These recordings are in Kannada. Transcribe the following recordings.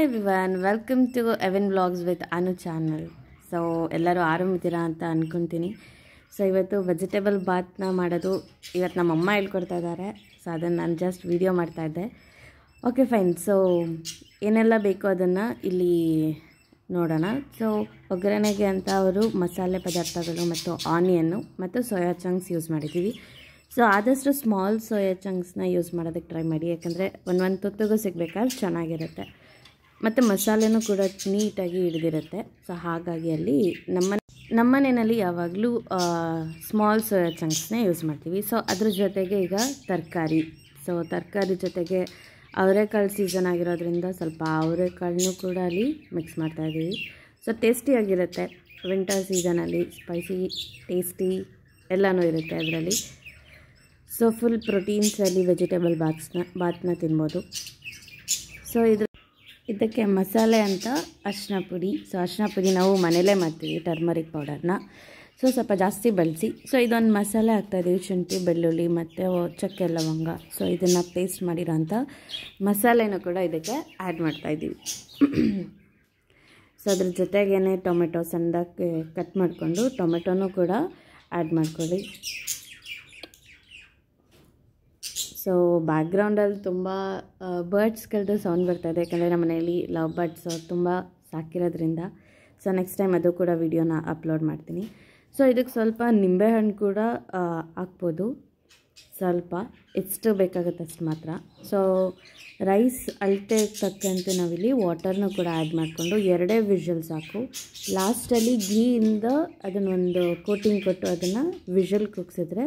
Everyone, welcome to even vlogs with Anu channel. So ಎಲ್ಲರೂ ಆರಾಮಿದ್ದೀರಾ ಅಂತ ಅಂದ್ಕೊತೀನಿ. ಸೊ ಇವತ್ತು ವೆಜಿಟೇಬಲ್ ಬಾತ್ನ ಮಾಡೋದು ಇವತ್ತು ನಮ್ಮಮ್ಮ ಹೇಳ್ಕೊಡ್ತಾ ಇದ್ದಾರೆ. ಸೊ ಅದನ್ನು ನಾನು ಜಸ್ಟ್ ವೀಡಿಯೋ ಮಾಡ್ತಾಯಿದ್ದೆ. Okay fine. ಸೊ ಏನೆಲ್ಲ ಬೇಕೋ ಅದನ್ನು ಇಲ್ಲಿ ನೋಡೋಣ. ಸೊ ಒಗ್ಗರಣೆಗೆ ಅಂತ ಅವರು ಮಸಾಲೆ ಪದಾರ್ಥಗಳು ಮತ್ತು ಆನಿಯನ್ನು ಮತ್ತು ಸೋಯಾ ಚಂಕ್ಸ್ ಯೂಸ್ ಮಾಡಿದ್ದೀವಿ. ಸೊ ಆದಷ್ಟು ಸ್ಮಾಲ್ ಸೋಯಾ ಚಂಕ್ಸ್ನ ಯೂಸ್ ಮಾಡೋದಕ್ಕೆ ಟ್ರೈ ಮಾಡಿ, ಯಾಕಂದರೆ ಒಂದು ತುತ್ತಿಗೂ ಸಿಗಬೇಕಾದ್ರೆ ಚೆನ್ನಾಗಿರುತ್ತೆ ಮತ್ತು ಮಸಾಲೆನೂ ಕೂಡ ನೀಟಾಗಿ ಹಿಡಿದಿರುತ್ತೆ. ಸೊ ಹಾಗಾಗಿ ಅಲ್ಲಿ ನಮ್ಮನೆಯಲ್ಲಿ ಯಾವಾಗಲೂ ಸ್ಮಾಲ್ ಸೋಯಾ ಚಂಕ್ಸ್ನೇ ಯೂಸ್ ಮಾಡ್ತೀವಿ. ಸೊ ಅದ್ರ ಜೊತೆಗೆ ಈಗ ತರಕಾರಿ ಜೊತೆಗೆ ಅವರೆಕಾಳು ಸೀಸನ್ ಆಗಿರೋದ್ರಿಂದ ಸ್ವಲ್ಪ ಅವರೆಕಾಳನ್ನೂ ಕೂಡ ಅಲ್ಲಿ ಮಿಕ್ಸ್ ಮಾಡ್ತಾಯಿದ್ದೀವಿ. ಸೊ ಟೇಸ್ಟಿಯಾಗಿರುತ್ತೆ. ವಿಂಟರ್ ಸೀಸನಲ್ಲಿ ಸ್ಪೈಸಿ ಟೇಸ್ಟಿ ಎಲ್ಲನೂ ಇರುತ್ತೆ ಅದರಲ್ಲಿ. ಸೊ ಫುಲ್ ಪ್ರೋಟೀನ್ಸಲ್ಲಿ ವೆಜಿಟೇಬಲ್ ಬಾತ್ನ ತಿನ್ಬೋದು. ಸೊ ಇದಕ್ಕೆ ಮಸಾಲೆ ಅಂತ ಅರಿಶಿನ ಪುಡಿ. ಸೊ ಅರಿಶಿನ ಪುಡಿ ನಾವು ಮನೇಲೇ ಮಾಡ್ತೀವಿ, ಟರ್ಮರಿಕ್ ಪೌಡರ್ನ. ಸೊ ಸ್ವಲ್ಪ ಜಾಸ್ತಿ ಬಳಸಿ. ಸೊ ಇದೊಂದು ಮಸಾಲೆ ಹಾಕ್ತಾಯಿದ್ದೀವಿ, ಶುಂಠಿ ಬೆಳ್ಳುಳ್ಳಿ ಮತ್ತು ಚಕ್ಕೆ ಲವಂಗ. ಸೊ ಇದನ್ನು ಪೇಸ್ಟ್ ಮಾಡಿರೋಂಥ ಮಸಾಲೆನೂ ಕೂಡ ಇದಕ್ಕೆ ಆ್ಯಡ್ ಮಾಡ್ತಾಯಿದ್ದೀವಿ. ಸೊ ಅದ್ರ ಜೊತೆಗೇ ಟೊಮೆಟೊ ಸಣ್ಣದಾಗಿ ಕಟ್ ಮಾಡಿಕೊಂಡು ಟೊಮೆಟೊನೂ ಕೂಡ ಆ್ಯಡ್ ಮಾಡ್ಕೊಳ್ಳಿ. ಸೊ ಬ್ಯಾಕ್ಗ್ರೌಂಡಲ್ಲಿ ತುಂಬ ಬರ್ಡ್ಸ್ಗಳದ್ದು ಸೌಂಡ್ ಬರ್ತಾಯಿದೆ, ಯಾಕಂದರೆ ನಮ್ಮ ಮನೆಯಲ್ಲಿ ಲವ್ ಬರ್ಡ್ಸ್ ತುಂಬ ಸಾಕಿರೋದ್ರಿಂದ. ಸೊ ನೆಕ್ಸ್ಟ್ ಟೈಮ್ ಅದು ಕೂಡ ವಿಡಿಯೋನ ಅಪ್ಲೋಡ್ ಮಾಡ್ತೀನಿ. ಸೊ ಇದಕ್ಕೆ ಸ್ವಲ್ಪ ನಿಂಬೆಹಣ್ಣು ಕೂಡ ಹಾಕ್ಬೋದು, ಸ್ವಲ್ಪ ಎಷ್ಟು ಬೇಕಾಗುತ್ತೆ ಅಷ್ಟು ಮಾತ್ರ. ಸೊ ರೈಸ್ ಅಳತೆ ತಕ್ಕಂತೆ ನಾವಿಲ್ಲಿ ವಾಟರ್ನೂ ಕೂಡ ಆ್ಯಡ್ ಮಾಡಿಕೊಂಡು 2 ವಿಷಲ್ ಸಾಕು. ಲಾಸ್ಟಲ್ಲಿ ಗೀಯಿಂದ ಅದನ್ನೊಂದು ಕೋಟಿಂಗ್ ಕೊಟ್ಟು ಅದನ್ನು ವಿಷಲ್ ಕುಗ್ಸಿದ್ರೆ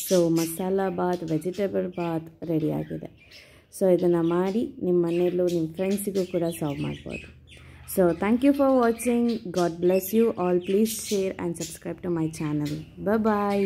ಸೊ ಮಸಾಲ ಬಾತ್, ವೆಜಿಟೇಬಲ್ ಬಾತ್ ರೆಡಿಯಾಗಿದೆ. ಸೊ ಇದನ್ನು ಮಾಡಿ ನಿಮ್ಮ ಮನೆಯಲ್ಲೂ ನಿಮ್ಮ ಫ್ರೆಂಡ್ಸಿಗೂ ಕೂಡ ಸರ್ವ್ ಮಾಡ್ಬೋದು. So thank you for watching. God bless you all. Please share and subscribe to my channel. Bye bye.